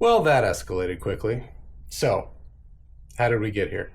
Well, that escalated quickly. So, how did we get here?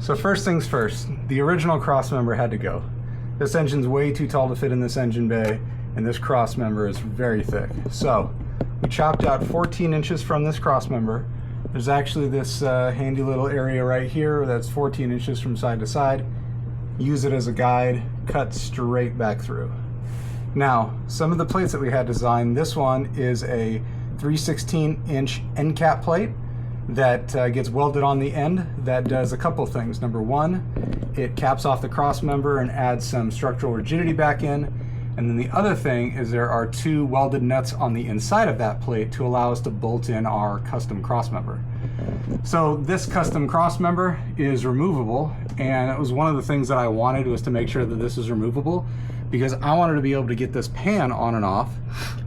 So first things first, the original crossmember had to go. This engine's way too tall to fit in this engine bay, and this crossmember is very thick. So we chopped out 14 inches from this crossmember. There's actually this handy little area right here that's 14 inches from side to side. Use it as a guide, cut straight back through. Now, some of the plates that we had designed, this one is a 3/16" end cap plate that gets welded on the end. That does a couple things. Number one, it caps off the cross member and adds some structural rigidity back in. And then the other thing is there are two welded nuts on the inside of that plate to allow us to bolt in our custom cross member. So this custom cross member is removable, and it was one of the things that I wanted, was to make sure that this is removable, because I wanted to be able to get this pan on and off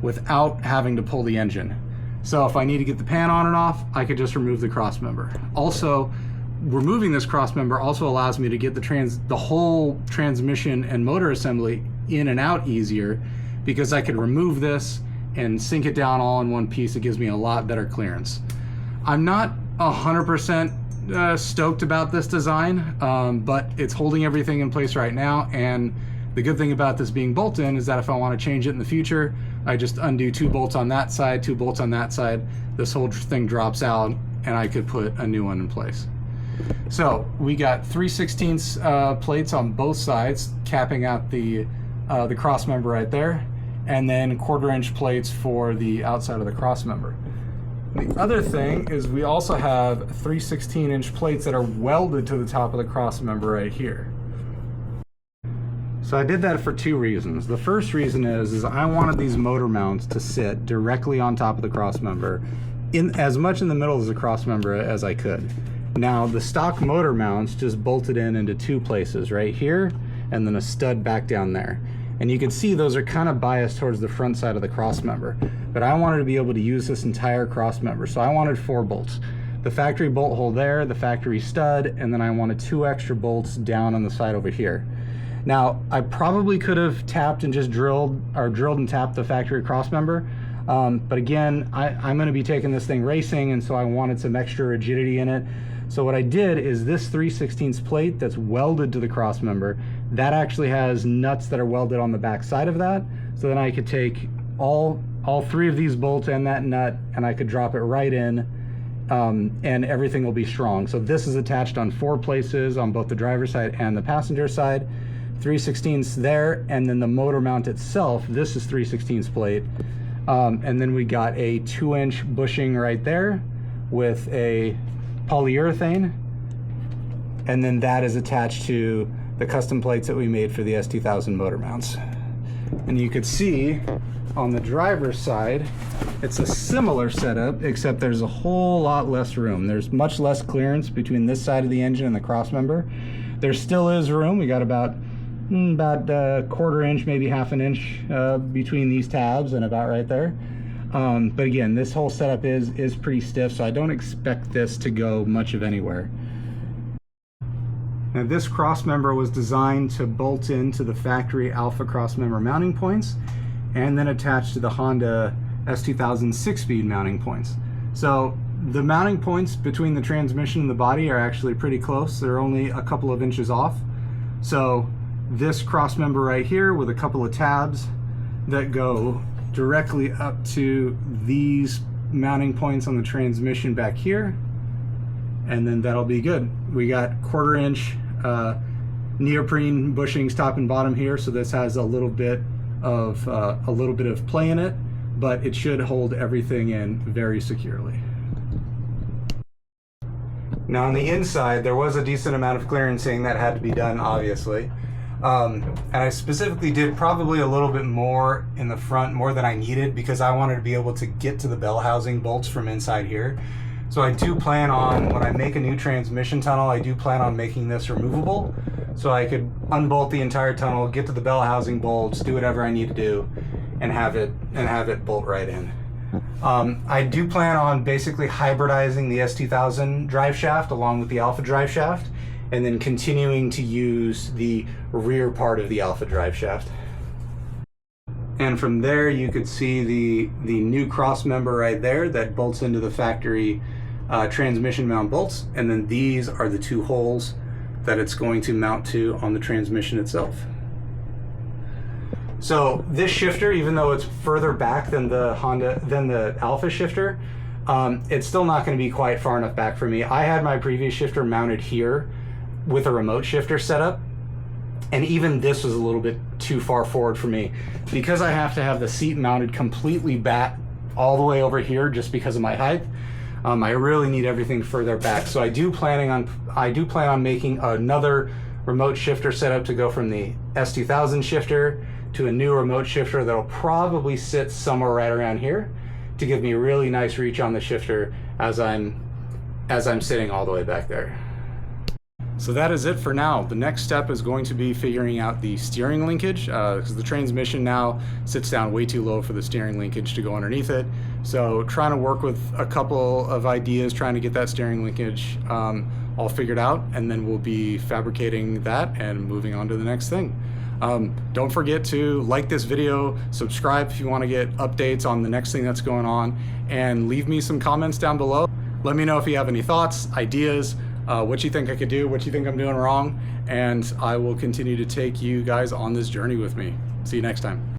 without having to pull the engine. So if I need to get the pan on and off, I could just remove the cross member. Also, removing this cross member also allows me to get the whole transmission and motor assembly in and out easier because I could remove this and sink it down all in one piece. It gives me a lot better clearance. I'm not 100% stoked about this design, but it's holding everything in place right now. And the good thing about this being bolt-in is that if I want to change it in the future, I just undo 2 bolts on that side, 2 bolts on that side. This whole thing drops out and I could put a new one in place. So we got 3/16 plates on both sides, capping out the cross member right there, and then 1/4" plates for the outside of the cross member. The other thing is we also have 3/16" plates that are welded to the top of the cross member right here. So I did that for 2 reasons. The first reason is I wanted these motor mounts to sit directly on top of the cross member, in as much in the middle of the cross member as I could. Now the stock motor mounts just bolted into 2 places, right here and then a stud back down there. And you can see those are kind of biased towards the front side of the cross member. But I wanted to be able to use this entire cross member, so I wanted 4 bolts. The factory bolt hole there, the factory stud, and then I wanted 2 extra bolts down on the side over here. Now, I probably could have tapped and just drilled and tapped the factory cross member. But again, I'm going to be taking this thing racing, and so I wanted some extra rigidity in it. So what I did is this 3/16 plate that's welded to the cross member, that actually has nuts that are welded on the back side of that. So then I could take all 3 of these bolts and that nut, and I could drop it right in, and everything will be strong. So this is attached on 4 places on both the driver's side and the passenger side. 3/16 there, and then the motor mount itself, this is 3/16 plate. And then we got a 2" bushing right there with a polyurethane, and then that is attached to the custom plates that we made for the S2000 motor mounts. And you could see on the driver's side, it's a similar setup, except there's a whole lot less room. There's much less clearance between this side of the engine and the cross member. There still is room. We got about a 1/4", maybe 1/2 inch between these tabs, and about right there. But again, this whole setup is pretty stiff, so I don't expect this to go much of anywhere. Now this cross member was designed to bolt into the factory Alfa cross member mounting points, and then attached to the Honda S2000 6-speed mounting points. So the mounting points between the transmission and the body are actually pretty close. They're only a couple of inches off. So this cross member right here with a couple of tabs that go directly up to these mounting points on the transmission back here, and then that'll be good. We got 1/4" neoprene bushings top and bottom here, so this has a little bit of play in it, but it should hold everything in very securely. Now on the inside, there was a decent amount of clearancing that had to be done, obviously. And I specifically did probably a little bit more in the front, more than I needed, because I wanted to be able to get to the bell housing bolts from inside here. So I do plan on, when I make a new transmission tunnel, I do plan on making this removable, so I could unbolt the entire tunnel, get to the bell housing bolts, do whatever I need to do, and have it bolt right in. I do plan on basically hybridizing the S2000 drive shaft along with the Alfa drive shaft, and then continuing to use the rear part of the Alfa drive shaft. And from there you could see the new cross member right there that bolts into the factory transmission mount bolts, and then these are the 2 holes that it's going to mount to on the transmission itself. So this shifter, even though it's further back than the Alfa shifter, it's still not going to be quite far enough back for me. I had my previous shifter mounted here with a remote shifter setup, and even this was a little bit too far forward for me, because I have to have the seat mounted completely back all the way over here just because of my height. I really need everything further back, so I do plan on making another remote shifter setup to go from the S2000 shifter to a new remote shifter that'll probably sit somewhere right around here to give me really nice reach on the shifter as I'm sitting all the way back there. So that is it for now. The next step is going to be figuring out the steering linkage, because the transmission now sits down way too low for the steering linkage to go underneath it. So trying to work with a couple of ideas, trying to get that steering linkage all figured out, and then we'll be fabricating that and moving on to the next thing. Don't forget to like this video, subscribe if you want to get updates on the next thing that's going on, and leave me some comments down below. Let me know if you have any thoughts, ideas, what you think I could do, what you think I'm doing wrong, and I will continue to take you guys on this journey with me. See you next time.